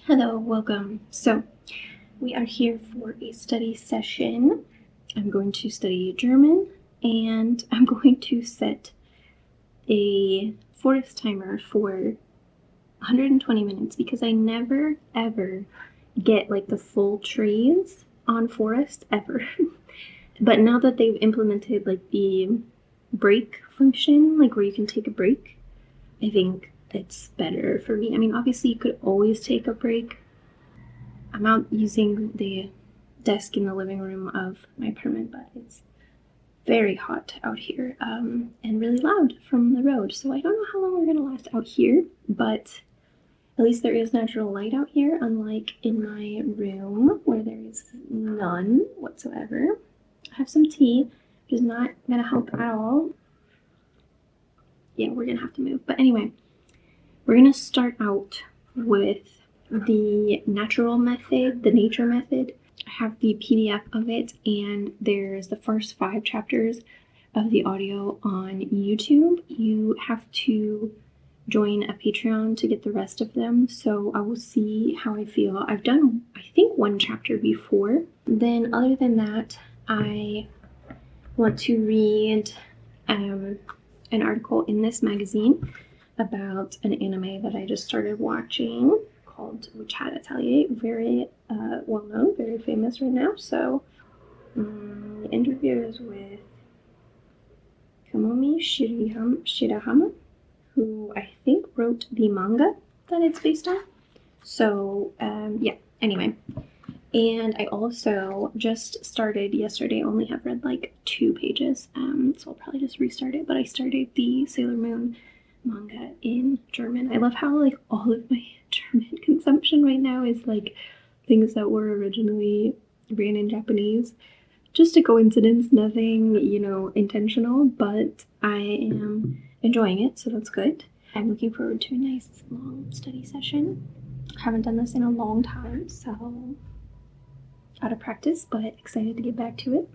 Hello, welcome. So, we are here for a study session. I'm going to study German and I'm going to set a forest timer for 120 minutes because I never ever get like the full trees on forest ever. But now that they've implemented like the break function, like where you can take a break, I think it's better for me. I mean, obviously, you could always take a break. I'm out using the desk in the living room of my apartment, but it's very hot out here and really loud from the road. So I don't know how long we're going to last out here, but at least there is natural light out here, unlike in my room where there is none whatsoever. I have some tea, which is not going to help at all. Yeah, we're going to have to move. But anyway, we're going to start out with the natural method, the nature method. I have the PDF of it, and there's the first 5 chapters of the audio on YouTube. You have to join a Patreon to get the rest of them, so I will see how I feel. I've done, I think, 1 chapter before. Then other than that, I want to read an article in this magazine about an anime that I just started watching called Atelier. Very well known, very famous right now. So the interview is with Kamomi Shirahama, who I think wrote the manga that it's based on. So yeah, anyway. And I also just started yesterday, only have read like 2 pages, so I'll probably just restart it, but I started the Sailor Moon manga in German. I love how like all of my German consumption right now is like things that were originally written in Japanese. Just a coincidence, nothing, intentional, but I am enjoying it, so that's good. I'm looking forward to a nice long study session. I haven't done this in a long time, so out of practice, but excited to get back to it.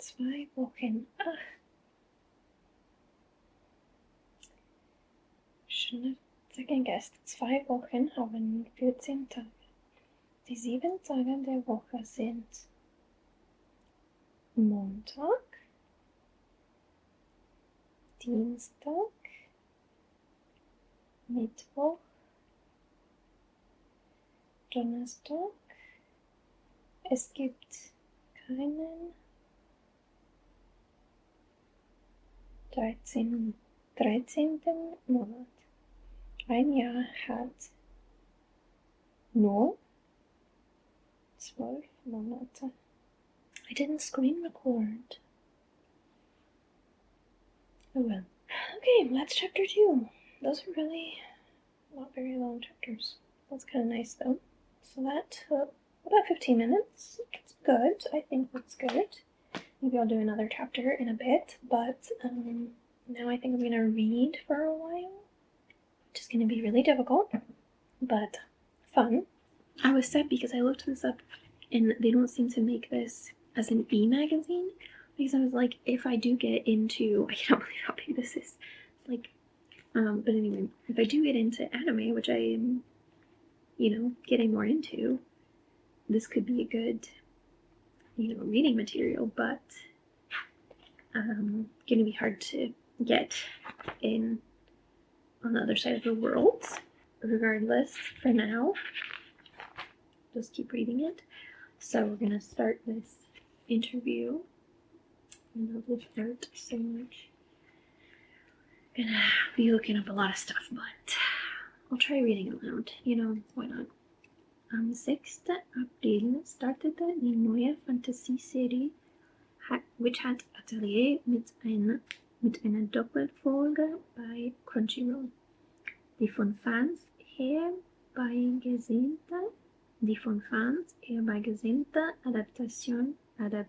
Zwei Wochen. Schon second guessed. 2 Wochen haben 14 Tage. Die 7 Tage der Woche sind Montag, Dienstag, Mittwoch, Donnerstag. Es gibt keinen 13. Monat. Ein Jahr hat nur 12 Monate. I didn't screen record. Oh well. Okay, that's chapter 2. Those are really not very long chapters. That's kind of nice though. So that took about 15 minutes. It's good. I think that's good. Maybe I'll do another chapter in a bit, but now I think I'm gonna read for a while, which is gonna be really difficult, but fun. I was sad because I looked this up and they don't seem to make this as an e-magazine, because I was like, if I do get into, I can't believe how big this is. It's like, but anyway, if I do get into anime, which I am, getting more into, this could be a good, reading material, but gonna be hard to get in on the other side of the world. Regardless, for now, just keep reading it. So we're gonna start this interview. I love this art so much. Gonna be looking up a lot of stuff, but I'll try reading it aloud. Why not? Am 6. April startete die neue Fantasy-Serie Which Hat Atelier mit einer Doppelfolge bei Crunchyroll, die von Fans herbeigesehnte die von Fans herbeigesehnte Adaptation, I don't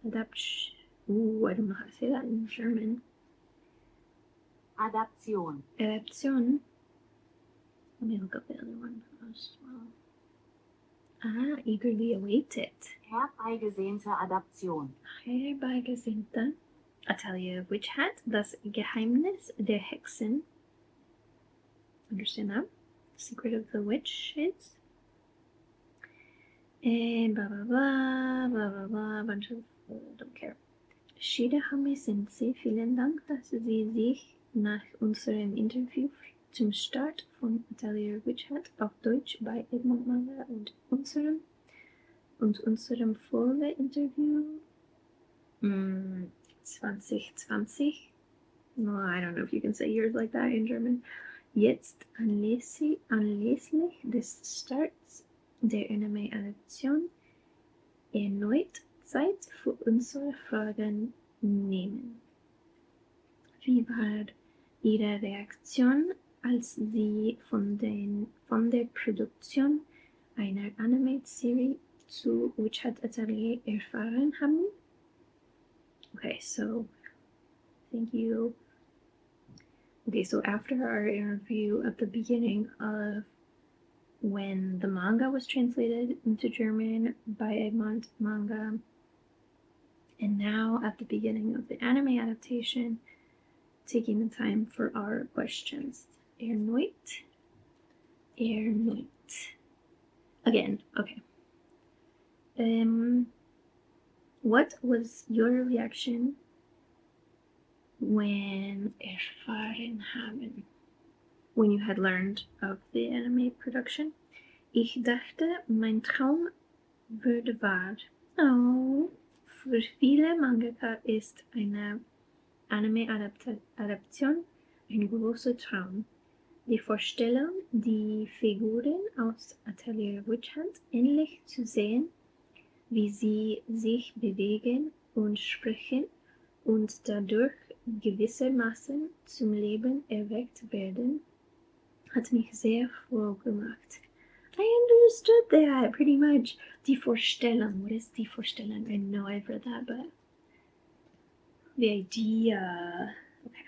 know how to say that in German. Adaption. Adaption. Let me look up the other one as well. Eagerly awaited. Herbeigesehnte Adaption. Herbeigesehnte. Atelier Witch Hat, das Geheimnis der Hexen. Understand that? Secret of the Witches. And blah blah blah, blah blah blah, bunch of, don't care. Shidahame Sensei, vielen Dank, dass Sie sich nach unserem Interview zum Start von Atelier Witch Hat auf Deutsch bei Egmont Manga und unserem Folge-Interview 2020. No, I don't know if you can say years like that in German. Jetzt anlässlich des Starts der Anime-Adaption erneut Zeit für unsere Fragen nehmen. Wie war Ihre Reaktion, als Sie von der Produktion einer Anime-Serie zu Witch Hat Atelier erfahren haben? Okay, so thank you. Okay, so after our interview at the beginning of when the manga was translated into German by Egmont Manga, and now at the beginning of the anime adaptation, taking the time for our questions. Erneut. Again, okay. What was your reaction when erfahren haben? When you had learned of the anime production? Ich dachte, mein Traum würde wahr. Oh, für viele Mangaka ist eine Anime-Adaption ein großer Traum. Die Vorstellung, die Figuren aus Atelier Witch Hat ähnlich zu sehen, wie sie sich bewegen und sprechen und dadurch gewissermaßen zum Leben erweckt werden, hat mich sehr froh gemacht. I understood that pretty much. Die Vorstellung. What is die Vorstellung? I know I've read that, but the idea. Okay.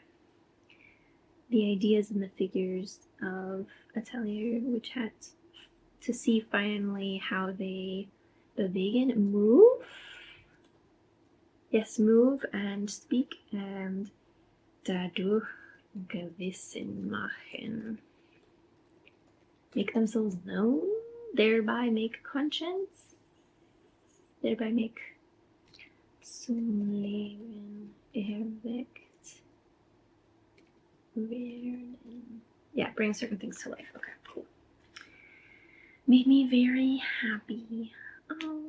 The ideas and the figures of Atelier Witch Hat, to see finally how they bewegen, move. Yes, move and speak and dadurch gewissen machen. Make themselves known, thereby make conscience, thereby make zum Leben erweckt werden. Yeah, bring certain things to life. Okay, cool. Made me very happy. Oh.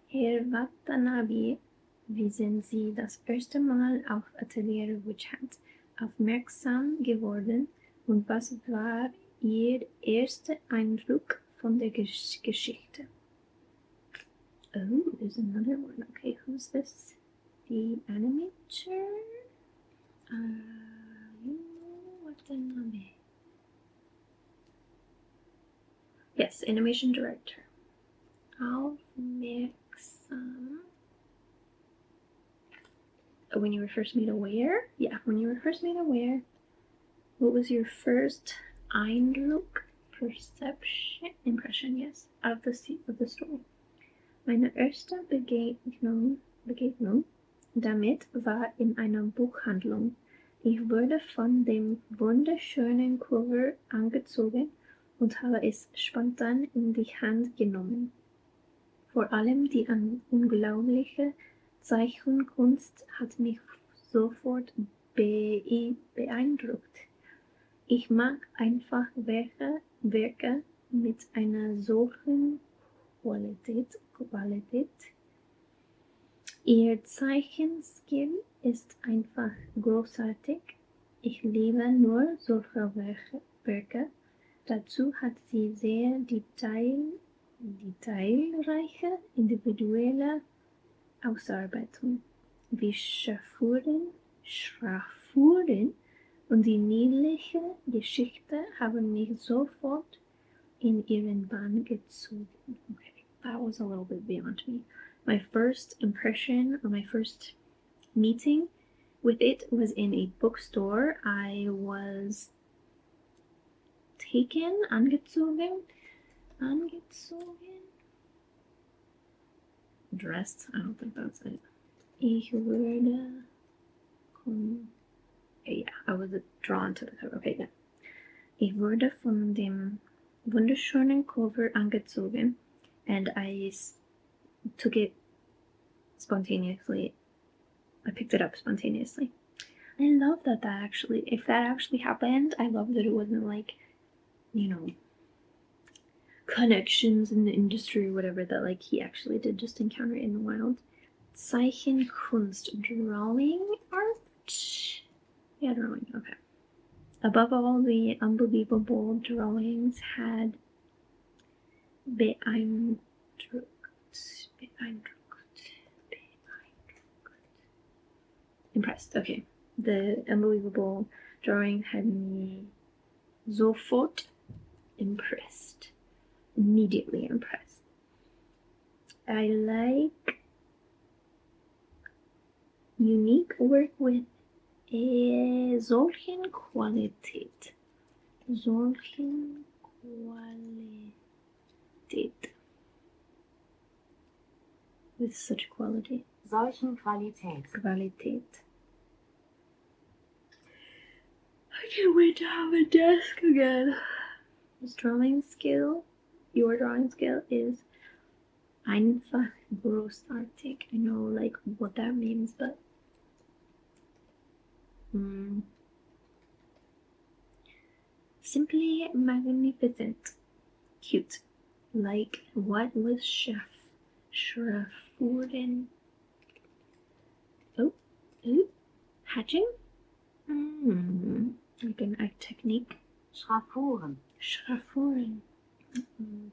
Herr Watanabe, wie sind Sie das erste Mal auf Atelier Witch Hat aufmerksam geworden und was war Ihr erster Eindruck von der Geschichte? Oh, there's another one. Okay, who's this? The animator? Watanabe. Yes, animation director. Aufmerksam. When you were first made aware? Yeah, when you were first made aware, what was your first Eindruck, impression, yes, of the story? Meine erste Begegnung damit war in einer Buchhandlung. Ich wurde von dem wunderschönen Cover angezogen und habe es spontan in die Hand genommen. Vor allem die unglaubliche Zeichenkunst hat mich sofort beeindruckt. Ich mag einfach Werke mit einer solchen Qualität. Ihr Zeichenstil ist einfach großartig. Ich liebe nur solche Werke. Dazu hat sie sehr detailreiche, individuelle Ausarbeitung. Wie Schraffuren und die niedliche Geschichte haben mich sofort in ihren Bann gezogen. Okay, that was a little bit beyond me. My first impression, or my first meeting with it, was in a bookstore. I was taken, angezogen, dressed. I don't think that's it. Ich würde yeah, I was drawn to the cover. Okay, yeah. Ich wurde von dem wunderschönen Cover angezogen, and I took it spontaneously. I picked it up spontaneously. I love that actually, if that actually happened, I love that it wasn't like, you know, connections in the industry or whatever, that like he actually did just encounter it in the wild. Zeichenkunst, drawing art? Yeah, drawing, okay. Above all, the unbelievable drawings had beeindruckt. Impressed, okay. The unbelievable drawing had me sofort impressed. Immediately impressed. I like unique work with a solchen Qualität. Solchen Qualität. With such quality. Solchen Qualität. Qualität. I can't wait to have a desk again. His drawing skill, your drawing skill, is einfach großartig. I know like what that means, but simply magnificent. Cute. Like what was Schraffuren? Oh, hatching? Like a technique. Schraffuren.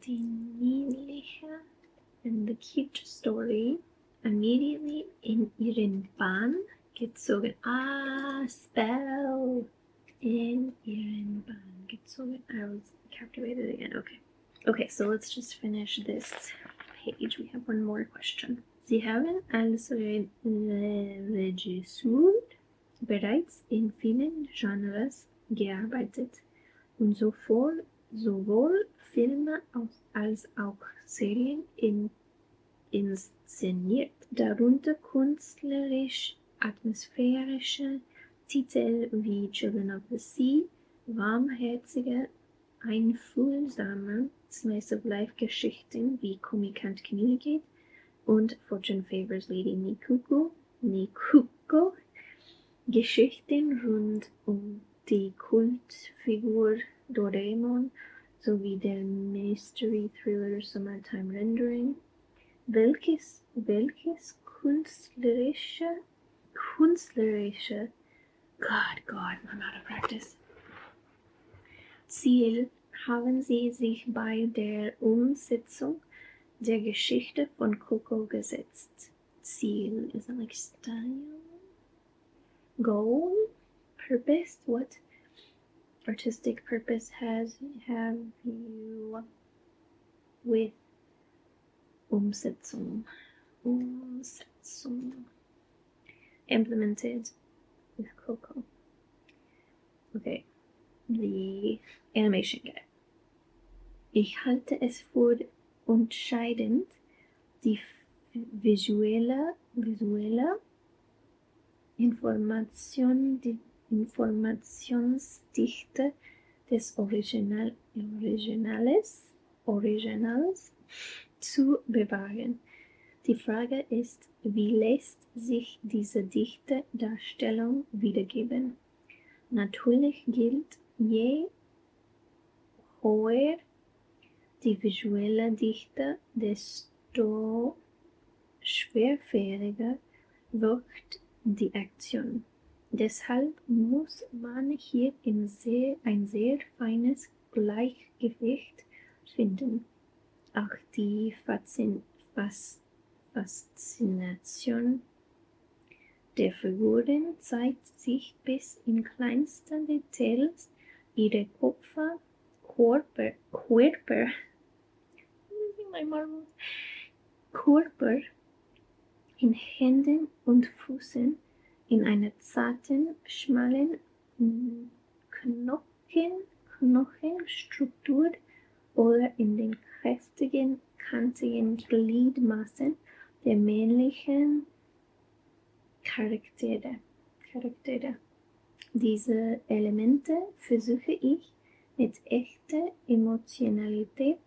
Die niedliche and the cute story. Immediately in ihren Bann gezogen. Spell. In ihren Bann gezogen. I was captivated again. Okay, so let's just finish this page. We have one more question. Sie haben als Regisseur bereits in vielen Genres gearbeitet und sowohl Filme als auch Serien inszeniert, darunter künstlerisch-atmosphärische Titel wie Children of the Sea, warmherzige, einfühlsame Slice of Life Geschichten wie Kumi Can't Communicate und Fortune Favors Lady Nikuko, Geschichten rund die Kultfigur Doraemon sowie der Mystery Thriller Summertime Rendering, welches künstlerische, God, I'm out of practice, Ziel haben sie sich bei der Umsetzung der Geschichte von Coco gesetzt? Ziel, is that like style? Goal? Purpose? What artistic purpose have you with Umsetzung? Implemented with Coco. Okay, the animation guide. Ich halte es für entscheidend, die visuelle Informationsdichte des Originals zu bewahren. Die Frage ist, wie lässt sich diese dichte Darstellung wiedergeben? Natürlich gilt, je höher die visuelle Dichte, desto schwerfälliger wird die Aktion. Deshalb muss man hier ein sehr feines Gleichgewicht finden. Auch die Faszination der Figuren zeigt sich bis in kleinste Details. Ihre Körper, my marbles, Körper in Händen und Füßen in einer zarten, schmalen Knochenstruktur oder in den kräftigen, kantigen Gliedmaßen der männlichen Charaktere. Diese Elemente versuche ich mit echter Emotionalität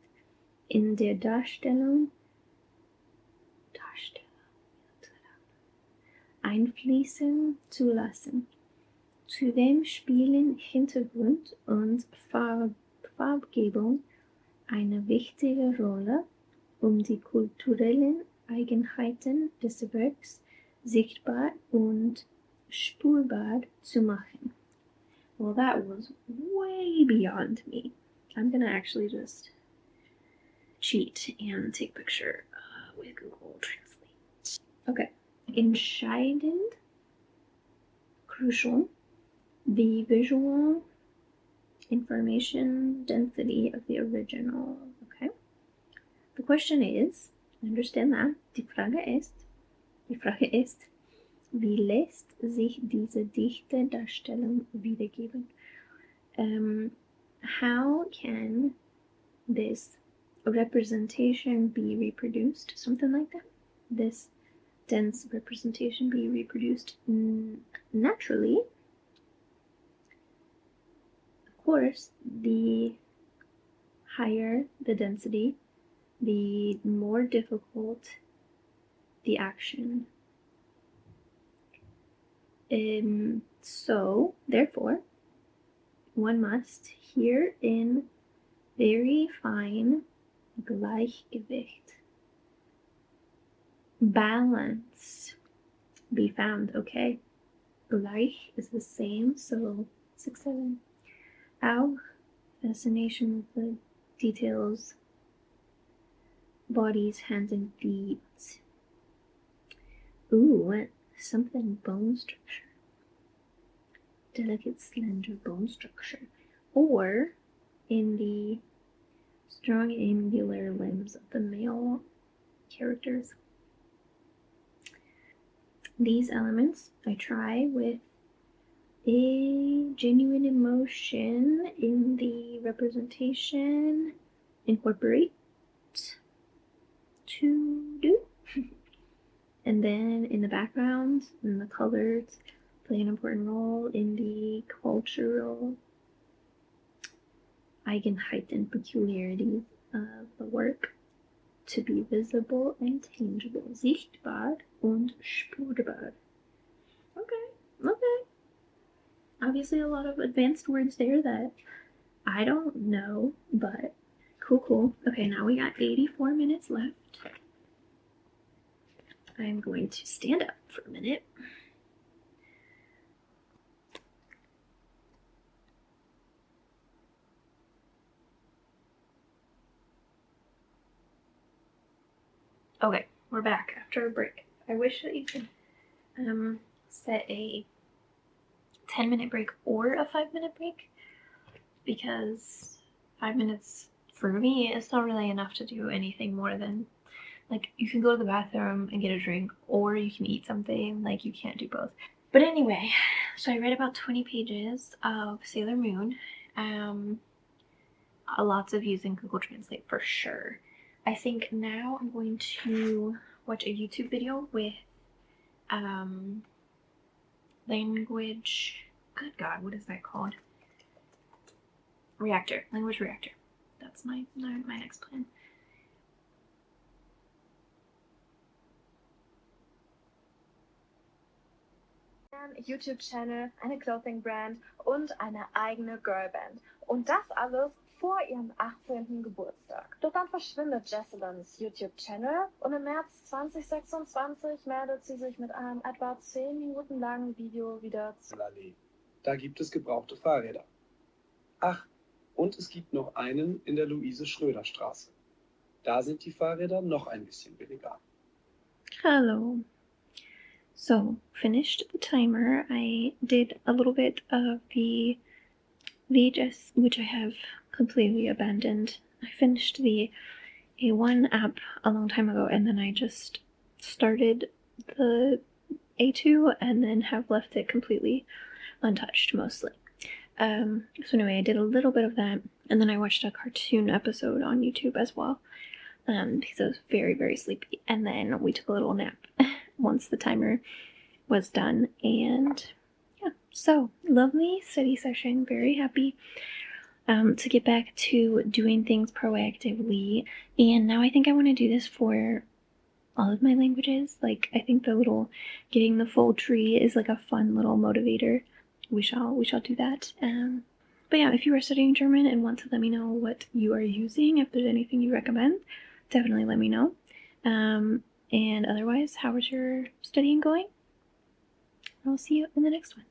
in der Darstellung einfließen zu lassen. Zudem spielen Hintergrund und Farbgebung eine wichtige Rolle, um die kulturellen Eigenheiten des Werks sichtbar und spürbar zu machen. Well, that was way beyond me. I'm gonna actually just cheat and take a picture with Google Translate. Okay. Entscheidend, crucial, the visual information density of the original. Okay. The question is, understand that, die Frage ist, wie lässt sich diese dichte Darstellung wiedergeben? How can this representation be reproduced? Something like that. This dense representation be reproduced naturally. Of course, the higher the density, the more difficult the action. So, therefore, one must here in very fine Gleichgewicht, balance be found, okay? Gleich is the same, so 6, 7. Auch fascination with the details, bodies, hands, and feet. Ooh, something bone structure. Delicate, slender bone structure. Or in the strong, angular limbs of the male characters. These elements I try with a genuine emotion in the representation incorporate to do. And then in the background and the colors play an important role in the cultural Eigenheiten, peculiarities of the work to be visible and tangible, sichtbar und spürbar. Okay. Obviously a lot of advanced words there that I don't know, but cool. Okay, now we got 84 minutes left. I'm going to stand up for a minute. Okay, we're back after a break. I wish that you could set a 10-minute break or a 5-minute break, because 5 minutes for me is not really enough to do anything more than, like, you can go to the bathroom and get a drink, or you can eat something. Like, you can't do both. But anyway, so I read about 20 pages of Sailor Moon. Lots of using Google Translate for sure. I think now I'm going to watch a YouTube video with language, good God, what is that called? Language reactor. That's my next plan. YouTube-Channel, eine Clothing-Brand und eine eigene Girlband. Und das alles vor ihrem 18. Geburtstag. Doch dann verschwindet Jesselins YouTube-Channel und im März 2026 meldet sie sich mit einem etwa 10 Minuten langen Video wieder zu. Da gibt es gebrauchte Fahrräder. Ach, und es gibt noch einen in der Luise-Schröder-Straße. Da sind die Fahrräder noch ein bisschen billiger. Hello. So, finished the timer. I did a little bit of the VHS, which I have completely abandoned. I finished the A1 app a long time ago, and then I just started the A2 and then have left it completely untouched mostly. So anyway, I did a little bit of that, and then I watched a cartoon episode on YouTube as well, because I was very, very sleepy. And then we took a little nap once the timer was done, and yeah, so lovely study session. Very happy to get back to doing things proactively. And now I think I want to do this for all of my languages. Like, I think the little getting the full tree is like a fun little motivator. We shall do that. But yeah, if you are studying German and want to let me know what you are using, if there's anything you recommend, definitely let me know. And otherwise, how is your studying going? I'll see you in the next one.